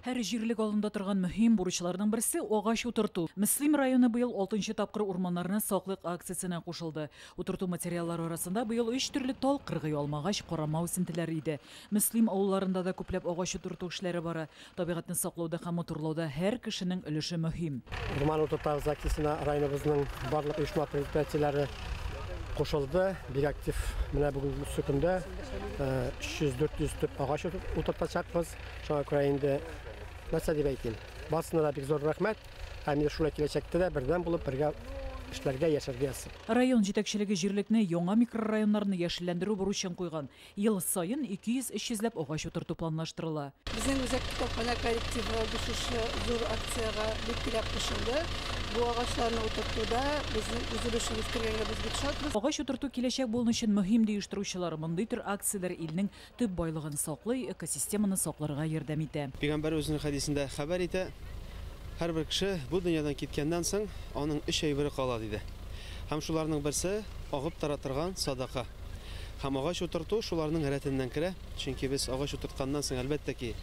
Һәр җирлек алында торган мөһим бурычларның берсе агач утырту. Мөслим районы быел 6-нчы тапкыр урманнарны саклык акциясенә кушылды. Утырту материаллары арасында быел 3 төрле тал, кыргый алмагач, карама үсентеләре иде. Мөслим авылларында да күпләп агач утырту эшләре бара. Табигатьне саклауда һәм матурлауда һәр кешенең өлеше мөһим. Урман утырту акциясенә районыбызның барлык оешма предприятиеләре кушылды. Бик актив менә бүгенге сөкемдә 300-400 төп агач утыртачакбыз. Шуңа күрә инде нәрсә дип әйтим. Басына да бик зур рәхмәт. Һәм шулай киләчәктә дә бердәм булып бергә эшләргә яшәргә ясый. Район җитәкчелеге җирлекне яңа микрорайоннарны яшелләндерү бурычын куйган. Ел саен 200-300 агач утырту планлаштырыла. Безнең үзәк китапханә коллективы бу зур акцияга бик тирәк кушылды. Бу агачларны утыртуда безнең үзебезне кергәнгә без бик шатбыз. Агач утырту киләчәк булуы өчен мөһим ди оештыручылар. Мондый төр акцияләр илнең төп байлыгын саклый, экосистеманы сакларга ярдәм итә. Пәйгамбәр үзенең хәдисендә хәбәр итә, һәрбер кеше бу дөньядан киткәннән соң аның 3 әйбере кала диде. Һәм шуларның берсе агып тара торган садака. Һәм агач утырту шуларның рәтеннән керә. Чөнки без агач утыртканнан соң әлбәттә ки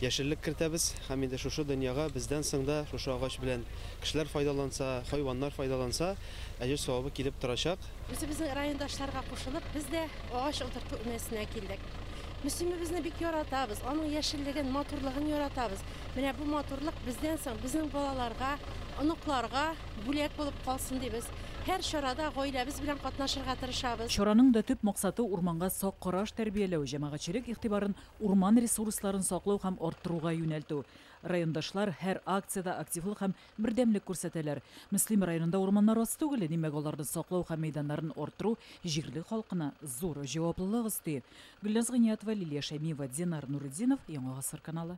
яшеллек кертәбез. Һәм инде шушы дөньяга бездән соң да шушы агач белән кешеләр файдаланса, хайваннар файдаланса, әҗер савабы килеп торачак. Безнең райондашларга кушылып, без дә агач утырту өмәсенә килдек. Мөслимебезне бик яратабыз, аның яшеллеген, матурлыгын яратабыз. Менә бу матурлык бездән соң безнең балаларга, оныкларга бүләк булып калсын дибез. Һәр чарада гаиләбез белән катнашырга тырышабыз. Чараның да төп максаты урманга сак караш тәрбияләү, җәмәгатьчелек игътибарын урман ресурсларын саклау һәм арттыруга юнәлтү. Райондашлар һәр акциядә активлык һәм бердәмлек күрсәтәләр. Мөслим районында урманнар аз түгел, димәк аларны саклау һәм мәйданнарын арттыру җирле халкына зур җаваплылык өсти. Гөлназ Гыниятова, Лилия Шәймиева, Динар Нурыдинов, Яңа Гасыр каналы.